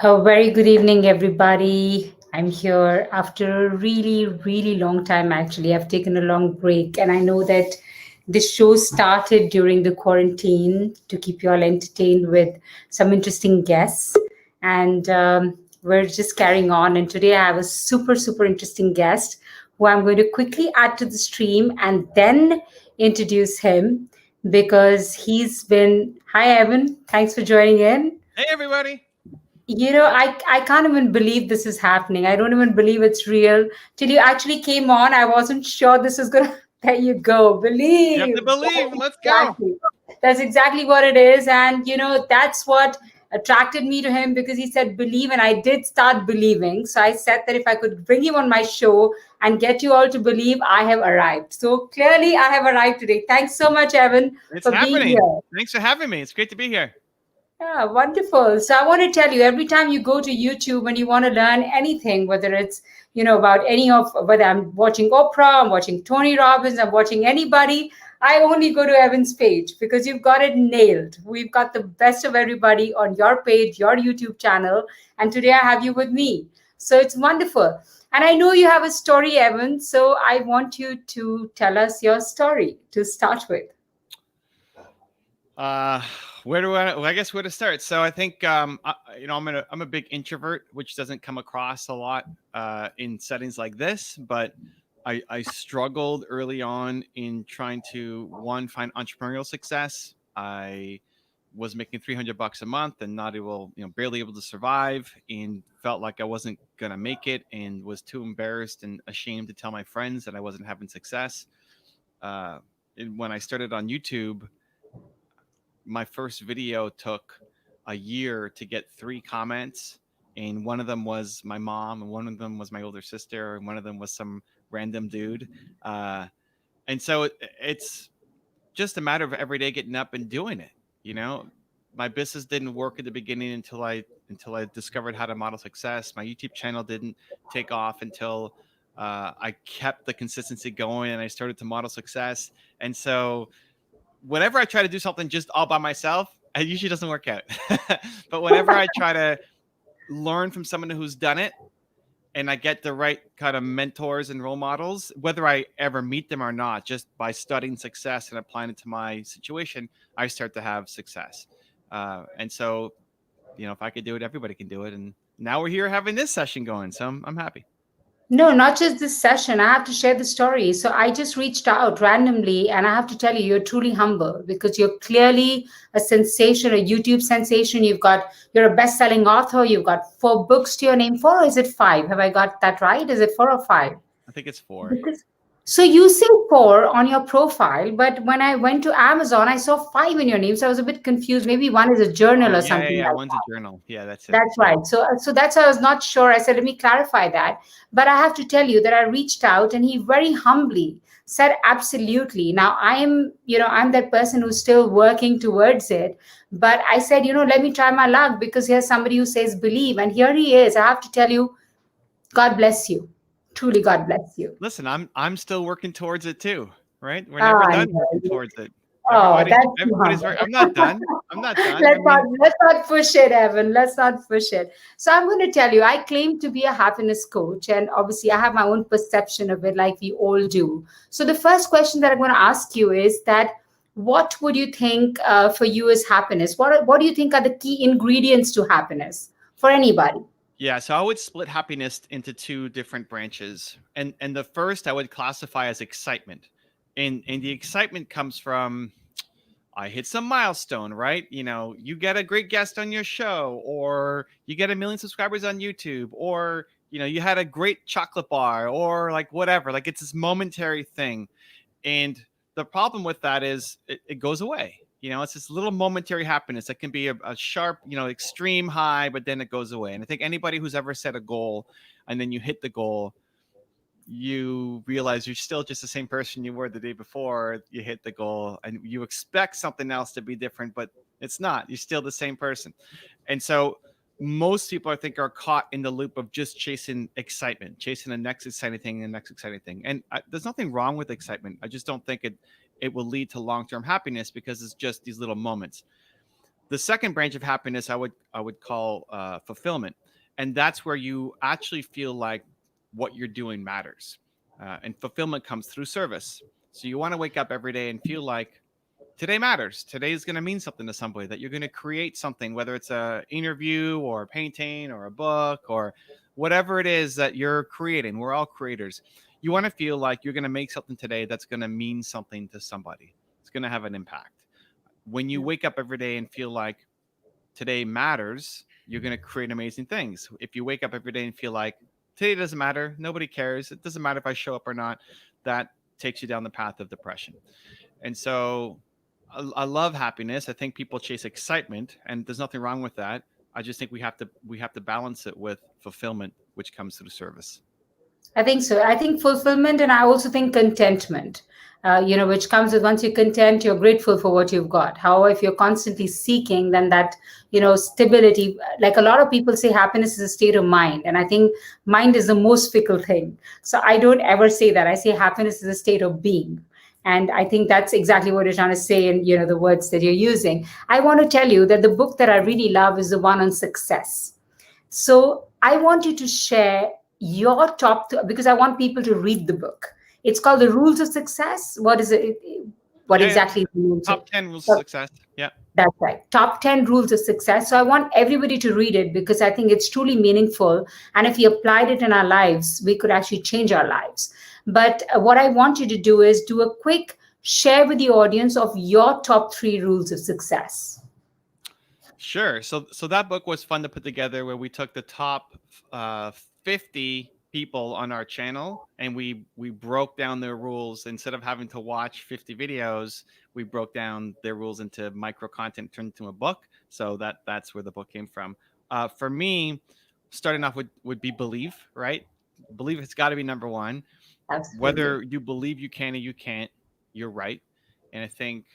A very good evening, everybody. I'm here after a really, really long time. Actually, I've taken a long break, and I know that this show started during the quarantine to keep you all entertained with some interesting guests. And we're just carrying on. And today I have a super, super interesting guest who I'm going to quickly add to the stream and then introduce him because he's been. Hi, Evan. Thanks for joining in. Hey, everybody. I can't even believe this is happening. I don't even believe it's real. Till you actually came on, I wasn't sure this is gonna. There you go. You have Believe. to believe. Let's go. Exactly. That's exactly what it is. And that's what attracted me to him because he said believe, and I did start believing. So I said that if I could bring him on my show and get you all to believe, I have arrived. So clearly I have arrived today. Thanks so much, Evan, It's for being happening. here. Thanks for having me. It's great to be here. Yeah, wonderful. So I want to tell you, every time you go to YouTube and you want to learn anything, whether it's, about any of, whether I'm watching Oprah, I'm watching Tony Robbins, I'm watching anybody, I only go to Evan's page because you've got it nailed. We've got the best of everybody on your page, your YouTube channel. And today I have you with me. So it's wonderful. And I know you have a story, Evan. So I want you to tell us your story to start with. Uh, where do I? Well, I guess where to start. So I think I'm a big introvert, which doesn't come across a lot in settings like this. But I struggled early on in trying to find entrepreneurial success. I was making $300 a month and not able, barely able to survive, and felt like I wasn't gonna make it, and was too embarrassed and ashamed to tell my friends that I wasn't having success. Uh, and when I started on YouTube, my first video took a year to get 3 comments, and one of them was my mom, and one of them was my older sister, and one of them was some random dude. Uh, and so it's just a matter of every day getting up and doing it. You know, my business didn't work at the beginning until I discovered how to model success. My YouTube channel didn't take off until I kept the consistency going and I started to model success. And so whenever I try to do something just all by myself, it usually doesn't work out. But whenever I try to learn from someone who's done it, and I get the right kind of mentors and role models, whether I ever meet them or not, just by studying success and applying it to my situation, I start to have success. And so, if I could do it, everybody can do it. And now we're here having this session going. So I'm happy. No, not just this session. I have to share the story. So I just reached out randomly, and I have to tell you, you're truly humble because you're clearly a sensation, a YouTube sensation. You're a best-selling author. You've got 4 books to your name. 4, or is it 5? Have I got that right? Is it 4 or 5? I think it's 4. Because so you say 4 on your profile, but when I went to Amazon, I saw 5 in your name. So I was a bit confused. Maybe one is a journal Oh, or yeah, yeah, something yeah. like One's a that. journal. Yeah, that's it. That's right. So that's why I was not sure. I said, let me clarify that. But I have to tell you that I reached out and he very humbly said, absolutely. Now I'm that person who's still working towards it. But I said, let me try my luck because here's somebody who says believe. And here he is. I have to tell you, God bless you. Truly, God bless you. Listen, I'm still working towards it too, right? We're Ah, never I done working know. towards it. Oh, that's too Everybody's humble. right. I'm not done. I'm not done. I let's not mean, let's not push it, Evan. Let's not push it. So I'm going to tell you, I claim to be a happiness coach, and obviously I have my own perception of it, like we all do. So the first question that I'm going to ask you is that what would you think for you is happiness? What do you think are the key ingredients to happiness for anybody? yeah, so I would split happiness into 2 different branches. And the first I would classify as excitement. And the excitement comes from I hit some milestone, right? You get a great guest on your show, or you get 1 million subscribers on YouTube, or you had a great chocolate bar, or like whatever. Like it's this momentary thing. And the problem with that is it goes away. It's this little momentary happiness that can be a sharp, extreme high, but then it goes away. And I think anybody who's ever set a goal and then you hit the goal, you realize you're still just the same person you were the day before you hit the goal, and you expect something else to be different, but it's not. You're still the same person. And so most people, I think, are caught in the loop of just chasing excitement, chasing the next exciting thing, the next exciting thing. And there's nothing wrong with excitement. I just don't think it will lead to long-term happiness because it's just these little moments. The second branch of happiness I would call fulfillment, and that's where you actually feel like what you're doing matters, and fulfillment comes through service. So you want to wake up every day and feel like today matters. Today is going to mean something to somebody, that you're going to create something, whether it's a interview or a painting or a book or whatever it is that you're creating. We're all creators. You want to feel like you're going to make something today that's going to mean something to somebody. It's going to have an impact. When you wake up every day and feel like today matters, you're going to create amazing things. If you wake up every day and feel like today doesn't matter, nobody cares, it doesn't matter if I show up or not, that takes you down the path of depression. And so I love happiness. I think people chase excitement, and there's nothing wrong with that. I just think we have to balance it with fulfillment, which comes through service. I think so. I think fulfillment, and I also think contentment, which comes with once you're content, you're grateful for what you've got. However, if you're constantly seeking, then that, stability, like a lot of people say, happiness is a state of mind. And I think mind is the most fickle thing. So I don't ever say that. I say happiness is a state of being. And I think that's exactly what you're trying to say in, the words that you're using. I want to tell you that the book that I really love is the one on success. So I want you to share your because I want people to read the book. It's called The Rules of Success. What is it? What Yeah, yeah. exactly is the rules of? Top 10 rules of success. Yeah. That's right. Top 10 rules of success. So I want everybody to read it because I think it's truly meaningful. And if we applied it in our lives, we could actually change our lives. But what I want you to do is do a quick share with the audience of your top 3 rules of success. Sure. So that book was fun to put together, where we took the top 50 people on our channel and we broke down their rules. Instead of having to watch 50 videos, we broke down their rules into micro content, turned into a book. So that's where the book came from. For me, starting off would be belief, right? Belief has got to be number one. Absolutely. Whether you believe you can or you can't, you're right. And I think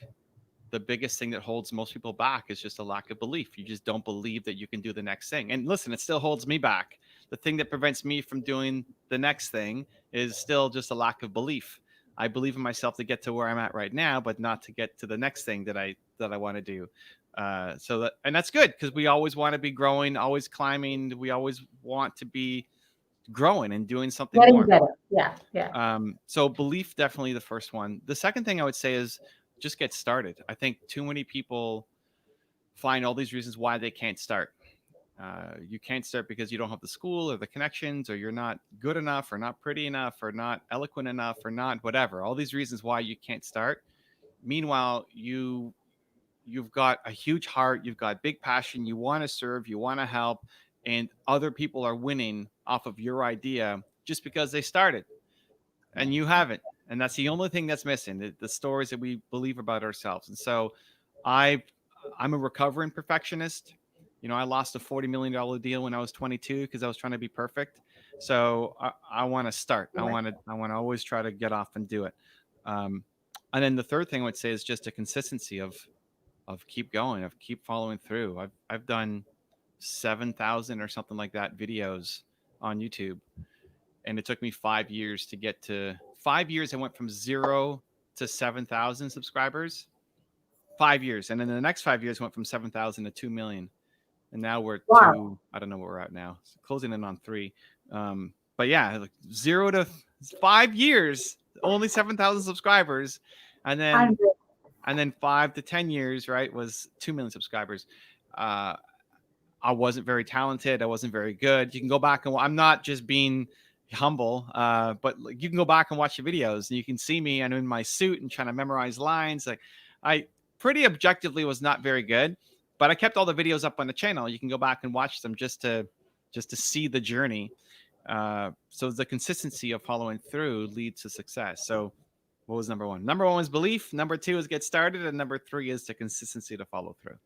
the biggest thing that holds most people back is just a lack of belief. You just don't believe that you can do the next thing. And listen, it still holds me back. The thing that prevents me from doing the next thing is still just a lack of belief. I believe in myself to get to where I'm at right now, but not to get to the next thing that I want to do. And that's good, because we always want to be growing, always climbing. We always want to be growing and doing something Getting more. better. Yeah. So belief, definitely the first one. The second thing I would say is just get started. I think too many people find all these reasons why they can't start. You can't start because you don't have the school or the connections, or you're not good enough, or not pretty enough, or not eloquent enough, or not whatever. All these reasons why you can't start. Meanwhile, you've got a huge heart, you've got big passion, you want to serve, you want to help, and other people are winning off of your idea just because they started and you haven't. And that's the only thing that's missing, the stories that we believe about ourselves. And so I'm a recovering perfectionist. I lost a $40 million deal when I was 22 because I was trying to be perfect. So I want to start. I want to always try to get off and do it. And then the third thing I would say is just a consistency of keep going, of keep following through. I've done 7,000 or something like that videos on YouTube, and it took me 5 years to get to 5 years. I went from 0 to 7,000 subscribers. 5 years, and then the next 5 years went from 7,000 to 2 million, and now we're to, I don't know where we're at now, closing in on 3. But yeah, like 0 to 5 years, only 7,000 subscribers, and then 5 to 10 years, right, was 2 million subscribers. I wasn't very talented. I wasn't very good. You can go back and I'm not just being humble, but you can go back and watch the videos and you can see me. I'm in my suit and trying to memorize lines. Like, I pretty objectively was not very good, but I kept all the videos up on the channel. You can go back and watch them just to see the journey. So the consistency of following through leads to success. So what was number one? Number one is belief. Number 2 is get started. And number 3 is the consistency to follow through.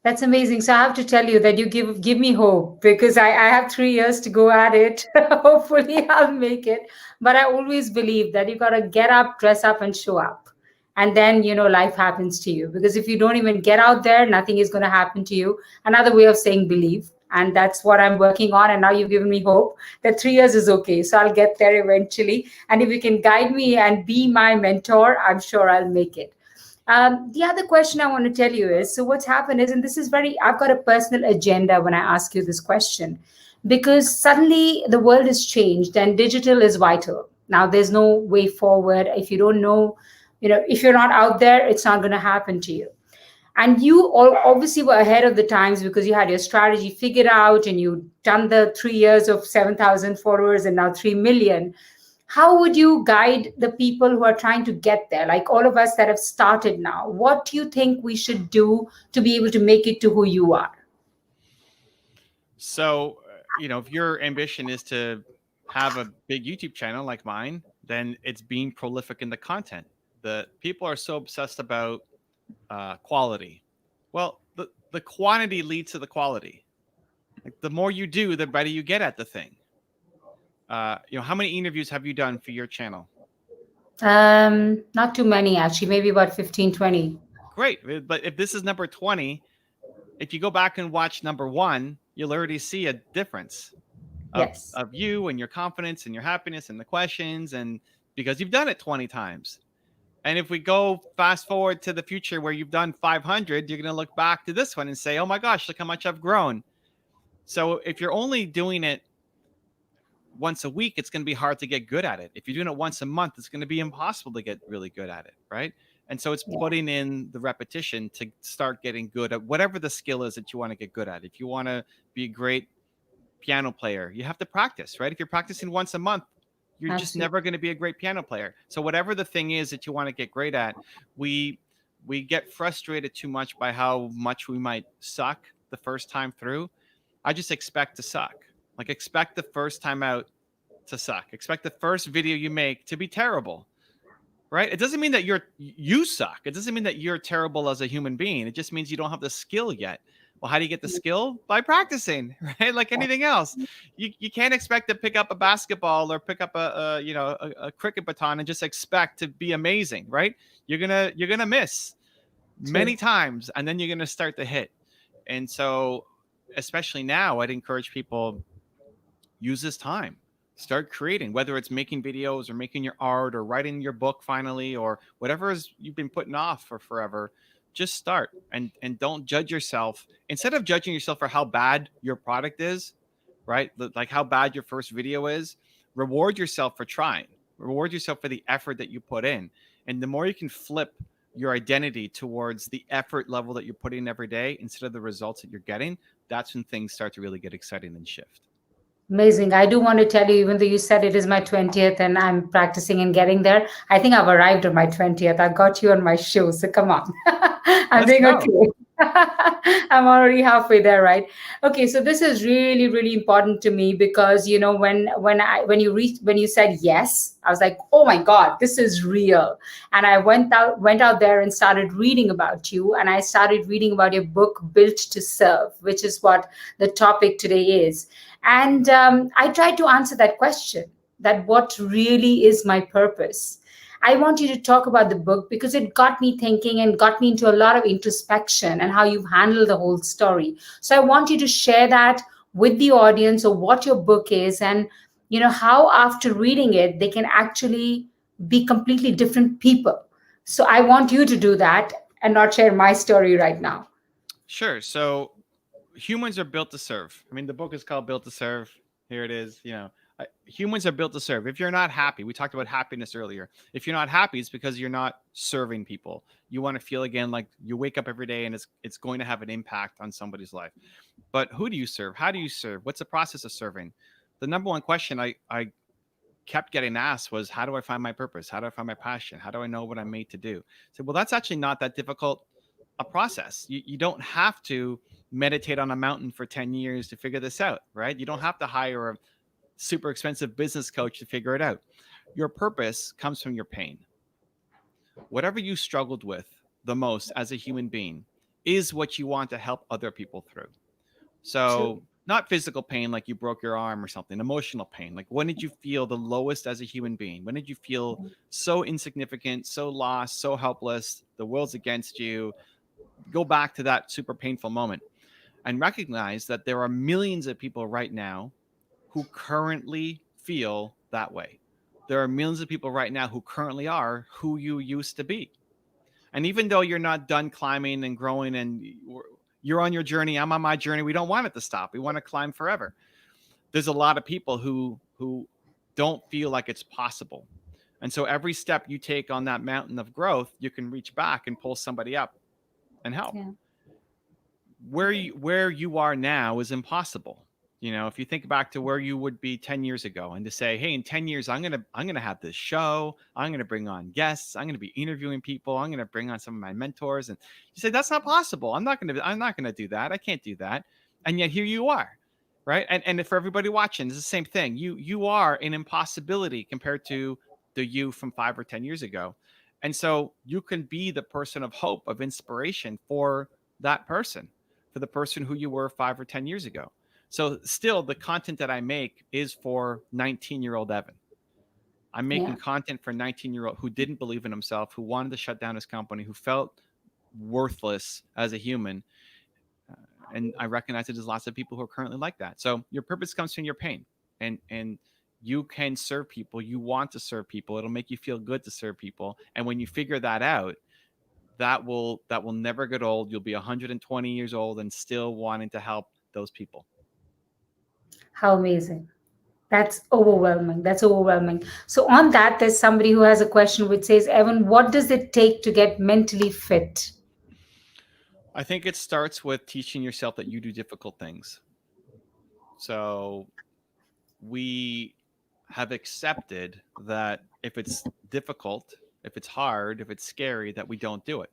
That's amazing. So I have to tell you that you give me hope, because I have 3 years to go at it. Hopefully I'll make it. But I always believe that you got to get up, dress up, and show up. And then, life happens to you. Because if you don't even get out there, nothing is going to happen to you. Another way of saying believe. And that's what I'm working on. And now you've given me hope that 3 years is okay. So I'll get there eventually. And if you can guide me and be my mentor, I'm sure I'll make it. The other question I want to tell you is, so what's happened is, and this is very, I've got a personal agenda when I ask you this question, because suddenly the world has changed and digital is vital. Now there's no way forward. If you don't know, if you're not out there, it's not going to happen to you. And you all obviously were ahead of the times because you had your strategy figured out and you done the 3 years of 7,000 followers and now 3 million. How would you guide the people who are trying to get there, like all of us that have started now? What do you think we should do to be able to make it to who you are? So, if your ambition is to have a big YouTube channel like mine, then it's being prolific in the content. The people are so obsessed about quality. Well, the quantity leads to the quality. Like the more you do, the better you get at the thing. How many interviews have you done for your channel? Not too many, actually, maybe about 15, 20. Great. But if this is number 20, if you go back and watch number 1, you'll already see a difference of Yes. of you and your confidence and your happiness and the questions, and because you've done it 20 times. And if we go fast forward to the future where you've done 500, you're going to look back to this one and say, "Oh my gosh, look how much I've grown." So if you're only doing it once a week, it's going to be hard to get good at it. If you're doing it once a month, it's going to be impossible to get really good at it, right? And so it's Yeah. putting in the repetition to start getting good at whatever the skill is that you want to get good at. If you want to be a great piano player, you have to practice, right? If you're practicing once a month, you're just Absolutely. never going to be a great piano player. So whatever the thing is that you want to get great at, we we get frustrated too much by how much we might suck the first time through. I just expect to suck. Like expect the first time out to suck. Expect the first video you make to be terrible, right? It doesn't mean that you suck. It doesn't mean that you're terrible as a human being. It just means you don't have the skill yet. Well, how do you get the skill? By practicing, right? Like anything else. You can't expect to pick up a basketball or pick up a cricket baton and just expect to be amazing, right? You're gonna miss True. many times and then you're gonna start to hit. And so, especially now, I'd encourage people use this time, start creating, whether it's making videos or making your art or writing your book finally or whatever is you've been putting off for forever. Just start and don't judge yourself. Instead of judging yourself for how bad your product is, right, like how bad your first video is, reward yourself for trying, reward yourself for the effort that you put in. And the more you can flip your identity towards the effort level that you're putting in every day instead of the results that you're getting, that's when things start to really get exciting and shift. Amazing. I do want to tell you, even though you said it is my 20th and I'm practicing and getting there, I think I've arrived on my 20th. I've got you on my show. So come on. I'm Let's doing go. okay. I'm already halfway there, right? Okay, so this is really, really important to me because when you said yes, I was like, oh my God, this is real. And I went out there and started reading about you, and I started reading about your book, Built to Serve, which is what the topic today is. And I tried to answer that question, that what really is my purpose. I want you to talk about the book because it got me thinking and got me into a lot of introspection and how you've handled the whole story. So I want you to share that with the audience of what your book is and how after reading it they can actually be completely different people. So I want you to do that and not share my story right now. Sure. So humans are built to serve. I mean, the book is called Built to Serve. Here it is. Humans are built to serve. If you're not happy, we talked about happiness earlier. If you're not happy, it's because you're not serving people. You want to feel again like you wake up every day and it's going to have an impact on somebody's life. But who do you serve? How do you serve? What's the process of serving? The number one question I kept getting asked was, how do I find my purpose? How do I find my passion? How do I know what I'm made to do? So, well, that's actually not that difficult a process. You don't have to meditate on a mountain for 10 years to figure this out, right? You don't have to hire a super expensive business coach to figure it out. Your purpose comes from your pain. Whatever you struggled with the most as a human being is what you want to help other people through. True. So, not physical pain like you broke your arm or something, emotional pain. Like, when did you feel the lowest as a human being? When did you feel so insignificant, so lost, so helpless? The world's against you. Go back to that super painful moment and recognize that there are millions of people right now who currently feel that way. There are millions of people right now who currently are who you used to be. And even though you're not done climbing and growing and you're on your journey, I'm on my journey, we don't want it to stop. We want to climb forever. There's a lot of people who don't feel like it's possible. And so every step you take on that mountain of growth, you can reach back and pull somebody up and help. Yeah. Where you are now is impossible. If you think back to where you would be 10 years ago, and to say, hey, in 10 years I'm going to have this show, I'm going to bring on guests, I'm going to be interviewing people, I'm going to bring on some of my mentors, and you say that's not possible. I'm not going to do that. I can't do that. And yet here you are. Right? And for everybody watching, it's the same thing. You are an impossibility compared to the you from 5 or 10 years ago. And so you can be the person of hope, of inspiration for that person, for the person who you were 5 or 10 years ago. So still, the content that I make is for 19-year-old Evan. I'm Yeah. making content for 19-year-old who didn't believe in himself, who wanted to shut down his company, who felt worthless as a human. And I recognize that there's lots of people who are currently like that. So your purpose comes from your pain, and you can serve people. You want to serve people. It'll make you feel good to serve people. And when you figure that out, that will never get old. You'll be 120 years old and still wanting to help those people. How amazing. That's overwhelming. That's overwhelming. So, on that, there's somebody who has a question which says, Evan, what does it take to get mentally fit? I think it starts with teaching yourself that you do difficult things. So we have accepted that if it's difficult, if it's hard, if it's scary, that we don't do it.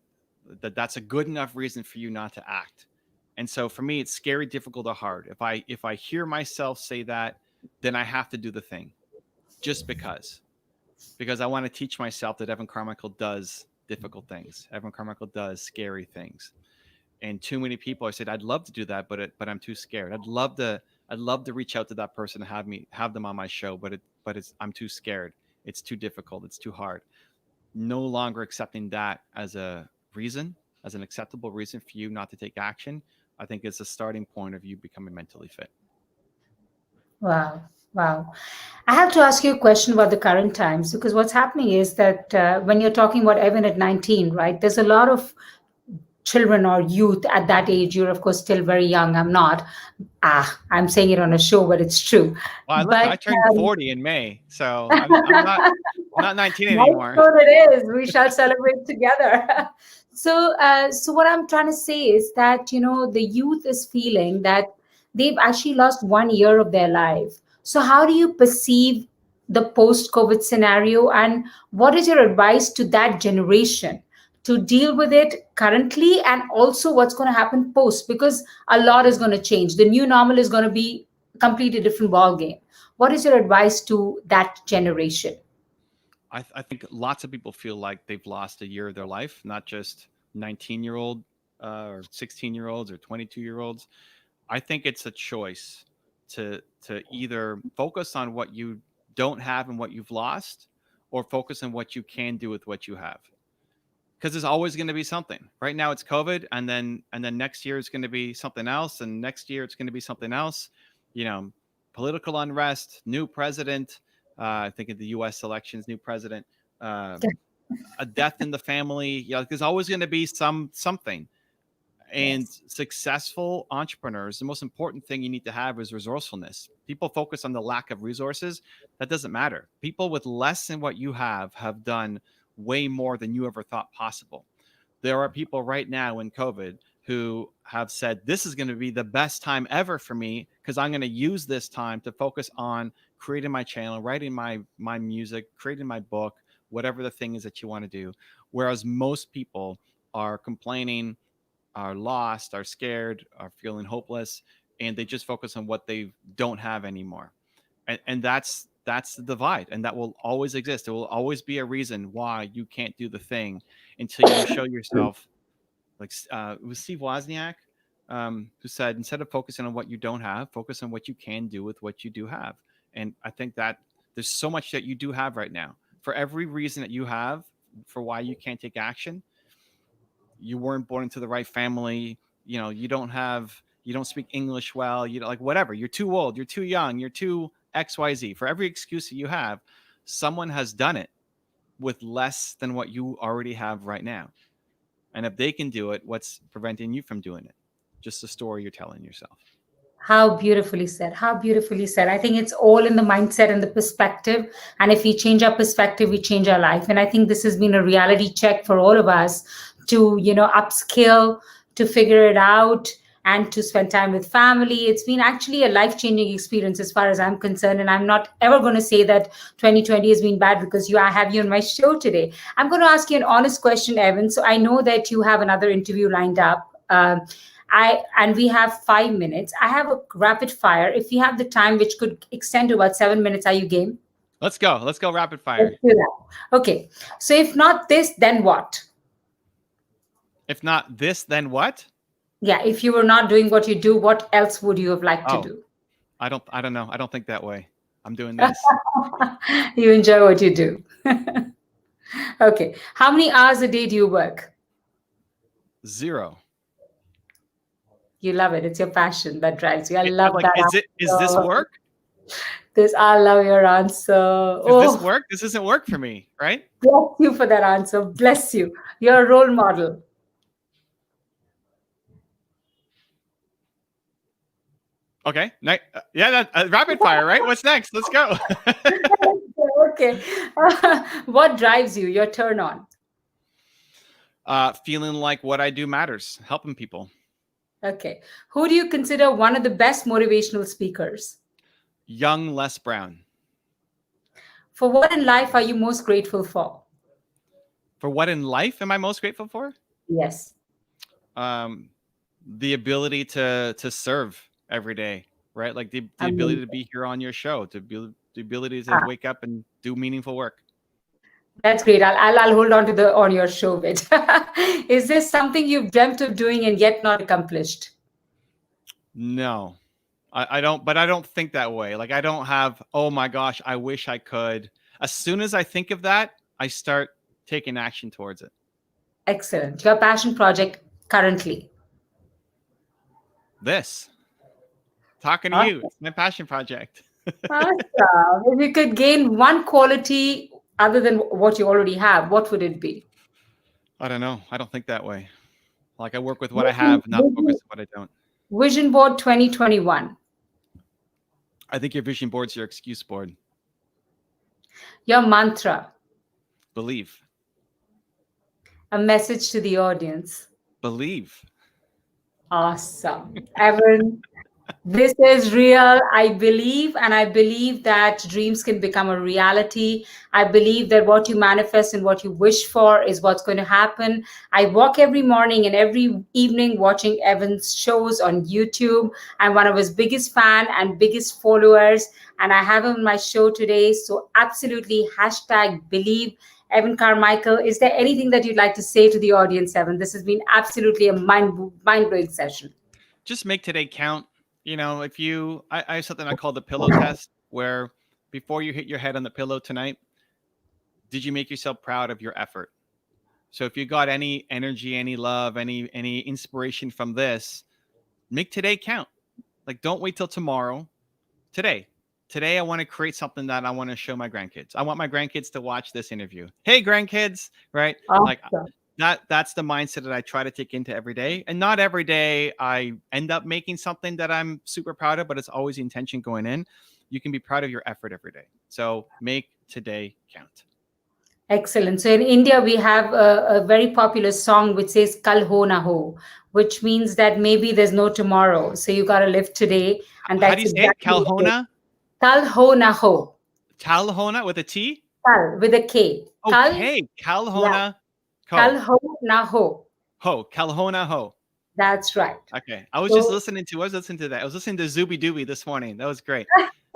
That's a good enough reason for you not to act. And so for me, it's scary, difficult, or hard. If I hear myself say that, then I have to do the thing just because I want to teach myself that Evan Carmichael does difficult things. Evan Carmichael does scary things. And too many people, I said, I'd love to do that, but I'm too scared. I'd love to reach out to that person and have them on my show, but I'm too scared. It's too difficult. It's too hard. No longer accepting that as a reason, as an acceptable reason for you not to take action, I think is a starting point of you becoming mentally fit. Wow. Wow. I have to ask you a question about the current times because what's happening is that when you're talking about Evan at 19, right, there's a lot of children or youth at that age. You're, of course, still very young. I'm not. I'm saying it on a show, but it's true. Well, listen, But I turned 40 in May, so I'm not 19 anymore. milestone it is. We shall celebrate together. So what I'm trying to say is that the youth is feeling that they've actually lost 1 year of their life. So how do you perceive the post-COVID scenario, and what is your advice to that generation to deal with it currently, and also what's going to happen post? Because a lot is going to change. The new normal is going to be a completely different ball game. What is your advice to that generation? I think lots of people feel like they've lost a year of their life, not just 19-year-old or 16-year-olds or 22-year-olds. I think it's a choice to either focus on what you don't have and what you've lost, or focus on what you can do with what you have. Because there's always going to be something. Right now it's COVID, and then next year it's going to be something else, and next year it's going to be something else. You know, political unrest, new president. I think in the U.S. elections, new president, uh, a death in the family. There's always going to be something. And Yes. successful entrepreneurs, the most important thing you need to have is resourcefulness. People focus on the lack of resources. That doesn't matter. People with less than what you have done way more than you ever thought possible. There are people right now in COVID who have said, this is going to be the best time ever for me because I'm going to use this time to focus on creating my channel, writing my music, creating my book, whatever the thing is that you want to do. Whereas most people are complaining, are lost, are scared, are feeling hopeless, and they just focus on what they don't have anymore. And that's the divide, and that will always exist. There will always be a reason why you can't do the thing until you show yourself. Like it was Steve Wozniak who said, instead of focusing on what you don't have, focus on what you can do with what you do have. And I think that there's so much that you do have right now. For every reason that you have for why you can't take action, you weren't born into the right family, you don't speak English well, like whatever, you're too old, you're too young, you're too XYZ. For every excuse that you have, someone has done it with less than what you already have right now. And if they can do it, what's preventing you from doing it? Just a story you're telling yourself. How beautifully said. How beautifully said. I think it's all in the mindset and the perspective. And if we change our perspective, we change our life. And I think this has been a reality check for all of us to, upskill, to figure it out, and to spend time with family. It's been actually a life changing experience as far as I'm concerned. And I'm not ever going to say that 2020 has been bad because I have you on my show today. I'm going to ask you an honest question, Evan. So I know that you have another interview lined up. And we have 5 minutes. I have a rapid fire. If we have the time, which could extend to about 7 minutes, are you game? Let's go. Let's go rapid Let's fire. do that. Okay. So if not this, then what? If not this, then what? Yeah. If you were not doing what you do, what else would you have liked to do? I don't know. I don't think that way. I'm doing this. You enjoy what you do. Okay. How many hours a day do you work? 0. You love it. It's your passion that drives you. I It- love like, that. is this work? I love your answer. Does this work? This isn't work for me, right? Bless you for that answer. Bless you. You're a role model. Okay. Yeah, rapid fire, right? What's next? Let's go. Okay. What drives you? Your turn on. Feeling like what I do matters, helping people. Okay. Who do you consider one of the best motivational speakers? Young Les Brown. For what in life are you most grateful for? For what in life am I most grateful for? Yes. The ability to serve every day, right? Like the ability to be here on your show, the ability to wake up and do meaningful work. That's great. I'll hold on to on your show bit. Is this something you've dreamt of doing and yet not accomplished? No, I don't. But I don't think that way. Like I don't have. Oh my gosh, I wish I could. As soon as I think of that, I start taking action towards it. Excellent. Your passion project currently? This. Talking to you. It's my passion project. Awesome. If you could gain one quality other than what you already have, what would it be? I don't know. I don't think that way. Like I work with what I have, not focus on what I don't. Vision Board 2021. I think your vision board's your excuse board. Your mantra. Believe. A message to the audience. Believe. Awesome. Evan, this is real. I believe, and I believe that dreams can become a reality. I believe that what you manifest and what you wish for is what's going to happen. I walk every morning and every evening watching Evan's shows on YouTube. I'm one of his biggest fan and biggest followers, and I have him on my show today. So absolutely #believe. Evan Carmichael, is there anything that you'd like to say to the audience, Evan? This has been absolutely a mind-blowing session. Just make today count. You know, if I have something I call the pillow test, where before you hit your head on the pillow tonight, did you make yourself proud of your effort? So if you got any energy, any love, any inspiration from this, make today count. Like, don't wait till tomorrow. Today, I want to create something that I want to show my grandkids. I want my grandkids to watch this interview. Hey, grandkids, right? Awesome. Like that's the mindset that I try to take into every day. And not every day I end up making something that I'm super proud of, but it's always the intention going in. You can be proud of your effort every day. So make today count. Excellent. So in India, we have a very popular song which says "Kal ho na ho," which means that maybe there's no tomorrow. So you got to live today. And that's how do you say it? Kalhona? Kal ho na ho. Talhona with a T? Kal with a K. Okay. Kalhona. Kal ho na ho. Ho. Kalhona ho. That's right. Okay. I was listening to that. I was listening to Zooby Dooby this morning. That was great.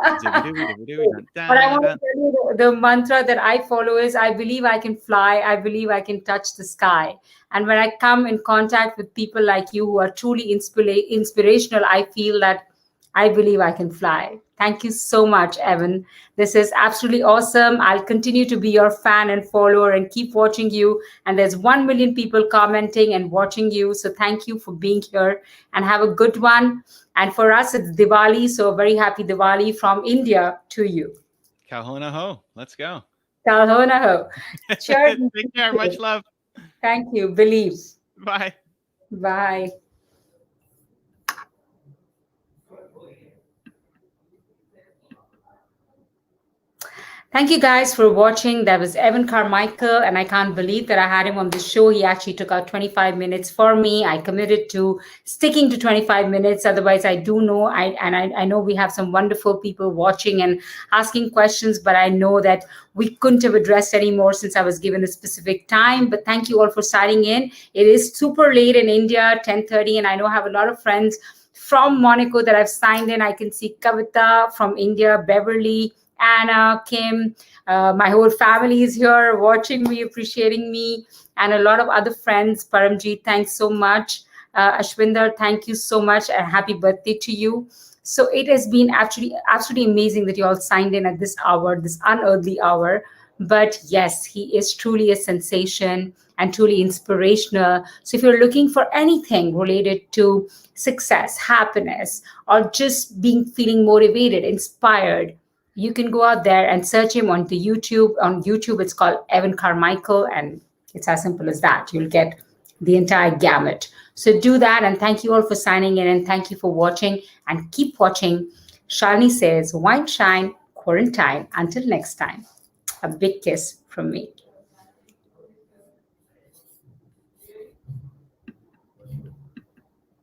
Zooby Dooby, Dooby Dooby. But I want to tell you the mantra that I follow is I believe I can fly. I believe I can touch the sky. And when I come in contact with people like you who are truly inspirational, I feel that I believe I can fly. Thank you so much, Evan. This is absolutely awesome. I'll continue to be your fan and follower and keep watching you. And there's 1 million people commenting and watching you. So thank you for being here and have a good one. And for us, it's Diwali. So a very happy Diwali from India to you. Kalhona ho. Let's go. Kalhona ho. Cheers. Take care. Much love. Thank you. Believe. Bye. Bye. Thank you guys for watching. That was Evan Carmichael, and I can't believe that I had him on the show. He actually took out 25 minutes for me. I committed to sticking to 25 minutes. Otherwise, I do know, I know we have some wonderful people watching and asking questions, but I know that we couldn't have addressed any more since I was given a specific time. But thank you all for signing in. It is super late in India, 10:30, and I know I have a lot of friends from Monaco that I've signed in. I can see Kavita from India, Beverly, Anna, Kim, my whole family is here watching me, appreciating me, and a lot of other friends. Paramjeet, thanks so much. Ashwinder, thank you so much, and happy birthday to you. So it has been absolutely amazing that you all signed in at this hour, this unearthly hour. But yes, he is truly a sensation and truly inspirational. So if you're looking for anything related to success, happiness, or just feeling motivated, inspired, you can go out there and search him on the YouTube. On YouTube, it's called Evan Carmichael, and it's as simple as that. You'll get the entire gamut. So do that, and thank you all for signing in, and thank you for watching, and keep watching. Shalini says, Wine Shine Quarantine. Until next time, a big kiss from me.